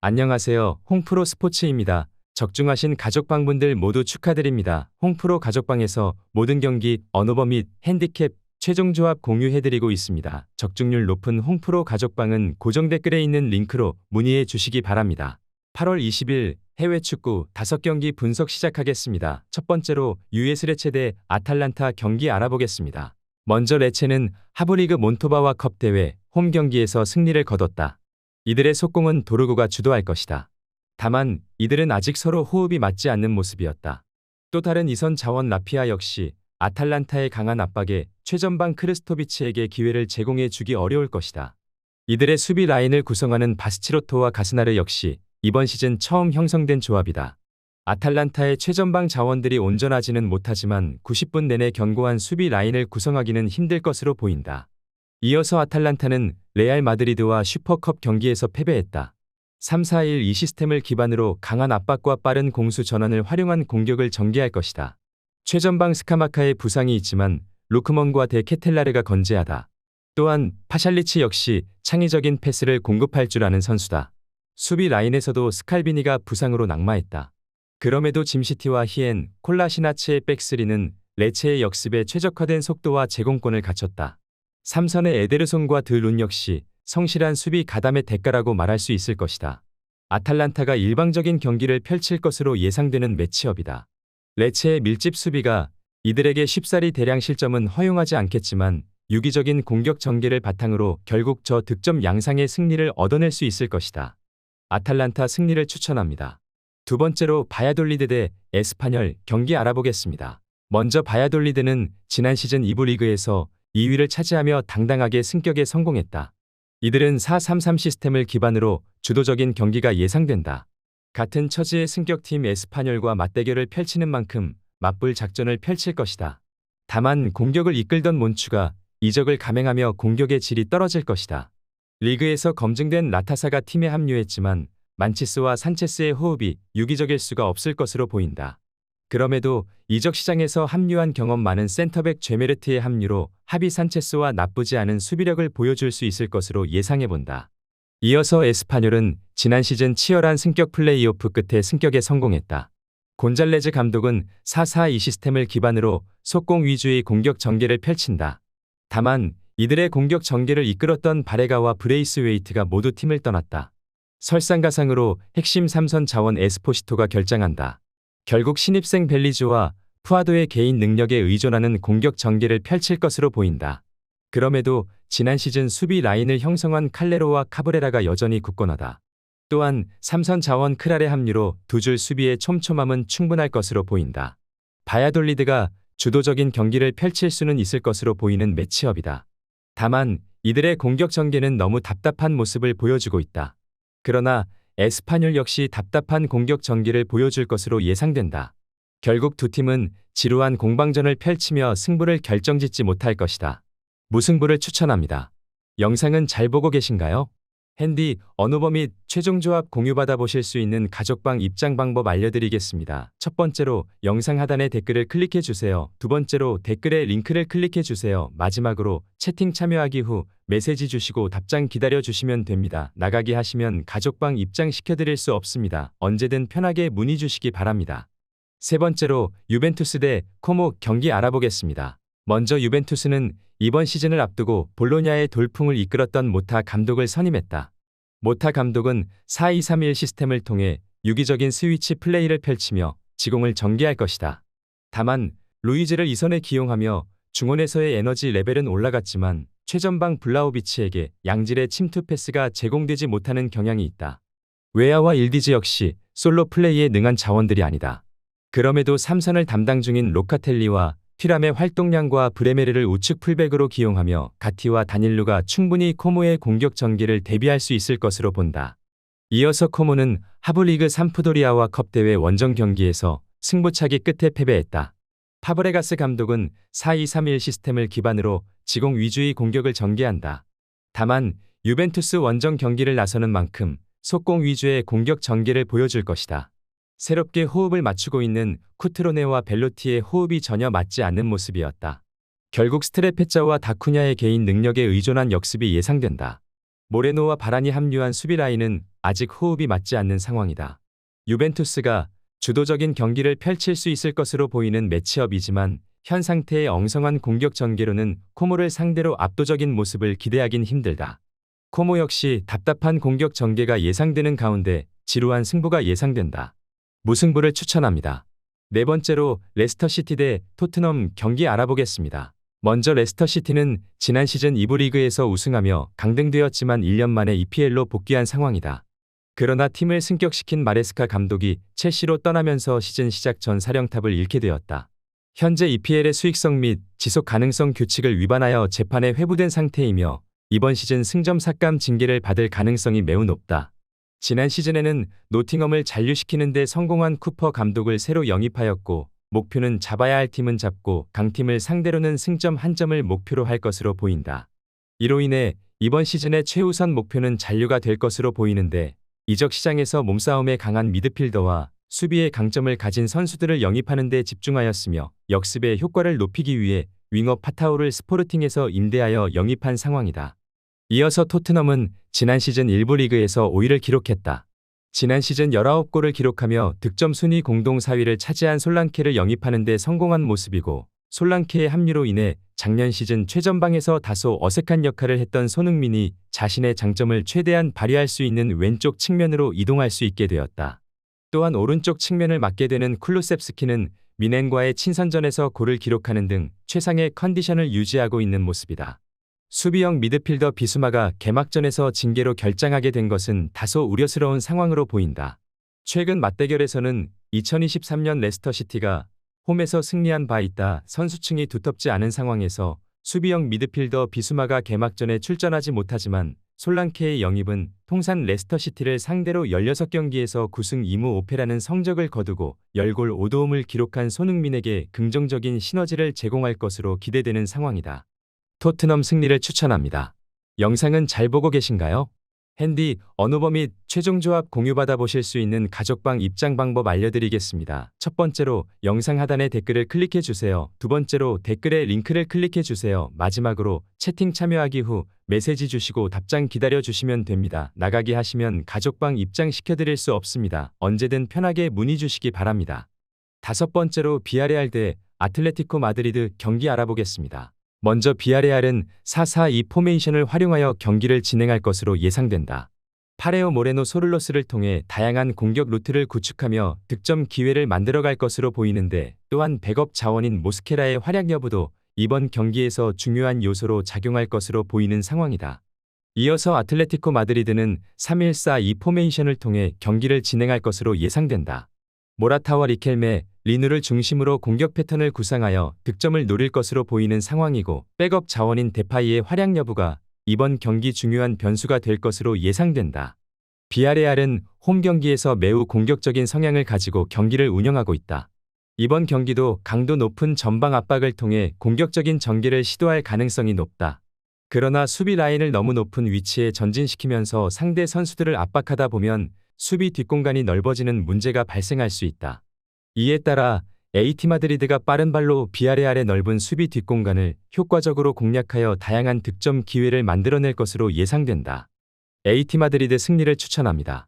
안녕하세요. 홍프로 스포츠입니다. 적중하신 가족방분들 모두 축하드립니다. 홍프로 가족방에서 모든 경기, 언오버 및 핸디캡, 최종 조합 공유해드리고 있습니다. 적중률 높은 홍프로 가족방은 고정 댓글에 있는 링크로 문의해 주시기 바랍니다. 8월 20일 해외 축구 5경기 분석 시작하겠습니다. 첫 번째로 US 레체 대 아탈란타 경기 알아보겠습니다. 먼저 레체는 하브리그 몬토바와 컵 대회 홈 경기에서 승리를 거뒀다. 이들의 속공은 도르구가 주도할 것이다. 다만 이들은 아직 서로 호흡이 맞지 않는 모습이었다. 또 다른 이선 자원 라피아 역시 아탈란타의 강한 압박에 최전방 크르스토비치에게 기회를 제공해 주기 어려울 것이다. 이들의 수비 라인을 구성하는 바스치로토와 가스나르 역시 이번 시즌 처음 형성된 조합이다. 아탈란타의 최전방 자원들이 온전하지는 못하지만 90분 내내 견고한 수비 라인을 구성하기는 힘들 것으로 보인다. 이어서 아탈란타는 레알 마드리드와 슈퍼컵 경기에서 패배했다. 3-4-1-2 시스템을 기반으로 강한 압박과 빠른 공수 전환을 활용한 공격을 전개할 것이다. 최전방 스카마카의 부상이 있지만 루크먼과 데 케텔라르가 건재하다. 또한 파샬리치 역시 창의적인 패스를 공급할 줄 아는 선수다. 수비 라인에서도 스칼비니가 부상으로 낙마했다. 그럼에도 짐시티와 히엔, 콜라시나츠의 백스리는 레체의 역습에 최적화된 속도와 제공권을 갖췄다. 3선의 에데르손과 드룬 역시 성실한 수비 가담의 대가라고 말할 수 있을 것이다. 아탈란타가 일방적인 경기를 펼칠 것으로 예상되는 매치업이다. 레체의 밀집 수비가 이들에게 쉽사리 대량 실점은 허용하지 않겠지만 유기적인 공격 전개를 바탕으로 결국 저득점 양상의 승리를 얻어낼 수 있을 것이다. 아탈란타 승리를 추천합니다. 두 번째로 바야돌리드 대 에스파뇰 경기 알아보겠습니다. 먼저 바야돌리드는 지난 시즌 2부 리그에서 2위를 차지하며 당당하게 승격에 성공했다. 이들은 4-3-3 시스템을 기반으로 주도적인 경기가 예상된다. 같은 처지의 승격팀 에스파뇰과 맞대결을 펼치는 만큼 맞불 작전을 펼칠 것이다. 다만 공격을 이끌던 몬추가 이적을 감행하며 공격의 질이 떨어질 것이다. 리그에서 검증된 라타사가 팀에 합류했지만 만치스와 산체스의 호흡이 유기적일 수가 없을 것으로 보인다. 그럼에도 이적 시장에서 합류한 경험 많은 센터백 죄메르트의 합류로 하비 산체스와 나쁘지 않은 수비력을 보여줄 수 있을 것으로 예상해본다. 이어서 에스파뇰은 지난 시즌 치열한 승격 플레이오프 끝에 승격에 성공했다. 곤잘레즈 감독은 4-4-2 시스템을 기반으로 속공 위주의 공격 전개를 펼친다. 다만 이들의 공격 전개를 이끌었던 바레가와 브레이스웨이트가 모두 팀을 떠났다. 설상가상으로 핵심 3선 자원 에스포시토가 결장한다. 결국 신입생 벨리즈와 푸아도의 개인 능력에 의존하는 공격 전개를 펼칠 것으로 보인다. 그럼에도 지난 시즌 수비 라인을 형성한 칼레로와 카브레라가 여전히 굳건하다. 또한 3선 자원 크랄의 합류로 두 줄 수비의 촘촘함은 충분할 것으로 보인다. 바야돌리드가 주도적인 경기를 펼칠 수는 있을 것으로 보이는 매치업이다. 다만 이들의 공격 전개는 너무 답답한 모습을 보여주고 있다. 그러나 에스파뇰 역시 답답한 공격 전개를 보여줄 것으로 예상된다. 결국 두 팀은 지루한 공방전을 펼치며 승부를 결정짓지 못할 것이다. 무승부를 추천합니다. 영상은 잘 보고 계신가요? 핸디, 언오버 및 최종 조합 공유받아 보실 수 있는 가족방 입장 방법 알려드리겠습니다. 첫 번째로 영상 하단의 댓글을 클릭해 주세요. 두 번째로 댓글에 링크를 클릭해 주세요. 마지막으로 채팅 참여하기 후 메시지 주시고 답장 기다려 주시면 됩니다. 나가기 하시면 가족방 입장시켜 드릴 수 없습니다. 언제든 편하게 문의 주시기 바랍니다. 세 번째로 유벤투스 대 코모 경기 알아보겠습니다. 먼저 유벤투스는 이번 시즌을 앞두고 볼로냐의 돌풍을 이끌었던 모타 감독을 선임했다. 모타 감독은 4-2-3-1 시스템을 통해 유기적인 스위치 플레이를 펼치며 지공을 전개할 것이다. 다만 루이즈를 이선에 기용하며 중원에서의 에너지 레벨은 올라갔지만 최전방 블라우비치에게 양질의 침투 패스가 제공되지 못하는 경향이 있다. 웨아와 일디즈 역시 솔로 플레이에 능한 자원들이 아니다. 그럼에도 3선을 담당 중인 로카텔리와 튀람의 활동량과 브레메르를 우측 풀백으로 기용하며 가티와 다닐루가 충분히 코모의 공격 전개를 대비할 수 있을 것으로 본다. 이어서 코모는 하브리그 삼프도리아와 컵 대회 원정 경기에서 승부차기 끝에 패배했다. 파브레가스 감독은 4-2-3-1 시스템을 기반으로 지공 위주의 공격을 전개한다. 다만 유벤투스 원정 경기를 나서는 만큼 속공 위주의 공격 전개를 보여줄 것이다. 새롭게 호흡을 맞추고 있는 쿠트로네와 벨로티의 호흡이 전혀 맞지 않는 모습이었다. 결국 스트레페짜와 다쿠냐의 개인 능력에 의존한 역습이 예상된다. 모레노와 바란이 합류한 수비 라인은 아직 호흡이 맞지 않는 상황이다. 유벤투스가 주도적인 경기를 펼칠 수 있을 것으로 보이는 매치업이지만 현 상태의 엉성한 공격 전개로는 코모를 상대로 압도적인 모습을 기대하긴 힘들다. 코모 역시 답답한 공격 전개가 예상되는 가운데 지루한 승부가 예상된다. 무승부를 추천합니다. 네 번째로 레스터시티 대 토트넘 경기 알아보겠습니다. 먼저 레스터시티는 지난 시즌 2부 리그에서 우승하며 강등되었지만 1년 만에 EPL로 복귀한 상황이다. 그러나 팀을 승격시킨 마레스카 감독이 첼시로 떠나면서 시즌 시작 전 사령탑을 잃게 되었다. 현재 EPL의 수익성 및 지속 가능성 규칙을 위반하여 재판에 회부된 상태이며 이번 시즌 승점 삭감 징계를 받을 가능성이 매우 높다. 지난 시즌에는 노팅엄을 잔류시키는 데 성공한 쿠퍼 감독을 새로 영입하였고 목표는 잡아야 할 팀은 잡고 강팀을 상대로는 승점 1점을 목표로 할 것으로 보인다. 이로 인해 이번 시즌의 최우선 목표는 잔류가 될 것으로 보이는데 이적 시장에서 몸싸움에 강한 미드필더와 수비의 강점을 가진 선수들을 영입하는 데 집중하였으며 역습의 효과를 높이기 위해 윙어 파타우를 스포르팅에서 임대하여 영입한 상황이다. 이어서 토트넘은 지난 시즌 1부 리그에서 5위를 기록했다. 지난 시즌 19골을 기록하며 득점 순위 공동 4위를 차지한 솔랑케를 영입하는 데 성공한 모습이고 솔랑케의 합류로 인해 작년 시즌 최전방에서 다소 어색한 역할을 했던 손흥민이 자신의 장점을 최대한 발휘할 수 있는 왼쪽 측면으로 이동할 수 있게 되었다. 또한 오른쪽 측면을 맡게 되는 쿨루셉스키는 미넨과의 친선전에서 골을 기록하는 등 최상의 컨디션을 유지하고 있는 모습이다. 수비형 미드필더 비수마가 개막전에서 징계로 결장하게 된 것은 다소 우려스러운 상황으로 보인다. 최근 맞대결에서는 2023년 레스터시티가 홈에서 승리한 바 있다. 선수층이 두텁지 않은 상황에서 수비형 미드필더 비수마가 개막전에 출전하지 못하지만 솔랑케의 영입은 통산 레스터시티를 상대로 16경기에서 9승 2무 5패라는 성적을 거두고 10골 5도움을 기록한 손흥민에게 긍정적인 시너지를 제공할 것으로 기대되는 상황이다. 토트넘 승리를 추천합니다. 영상은 잘 보고 계신가요? 핸디, 언어버 및 최종 조합 공유받아 보실 수 있는 가족방 입장 방법 알려드리겠습니다. 첫 번째로 영상 하단의 댓글을 클릭해 주세요. 두 번째로 댓글에 링크를 클릭해 주세요. 마지막으로 채팅 참여하기 후 메시지 주시고 답장 기다려 주시면 됩니다. 나가기 하시면 가족방 입장시켜 드릴 수 없습니다. 언제든 편하게 문의 주시기 바랍니다. 다섯 번째로 비아레알 대 아틀레티코 마드리드 경기 알아보겠습니다. 먼저 비아레알은 4-4-2 포메이션을 활용하여 경기를 진행할 것으로 예상된다. 파레오 모레노 소를로스를 통해 다양한 공격 루트를 구축하며 득점 기회를 만들어갈 것으로 보이는데 또한 백업 자원인 모스케라의 활약 여부도 이번 경기에서 중요한 요소로 작용할 것으로 보이는 상황이다. 이어서 아틀레티코 마드리드는 3-1-4-2 포메이션을 통해 경기를 진행할 것으로 예상된다. 모라타와 리켈메, 리누를 중심으로 공격 패턴을 구상하여 득점을 노릴 것으로 보이는 상황이고 백업 자원인 데파이의 활약 여부가 이번 경기 중요한 변수가 될 것으로 예상된다. 비아레알은 홈 경기에서 매우 공격적인 성향을 가지고 경기를 운영하고 있다. 이번 경기도 강도 높은 전방 압박을 통해 공격적인 전개를 시도할 가능성이 높다. 그러나 수비 라인을 너무 높은 위치에 전진시키면서 상대 선수들을 압박하다 보면 수비 뒷공간이 넓어지는 문제가 발생할 수 있다. 이에 따라 AT 마드리드가 빠른 발로 비아레알의 넓은 수비 뒷공간을 효과적으로 공략하여 다양한 득점 기회를 만들어낼 것으로 예상된다. AT 마드리드 승리를 추천합니다.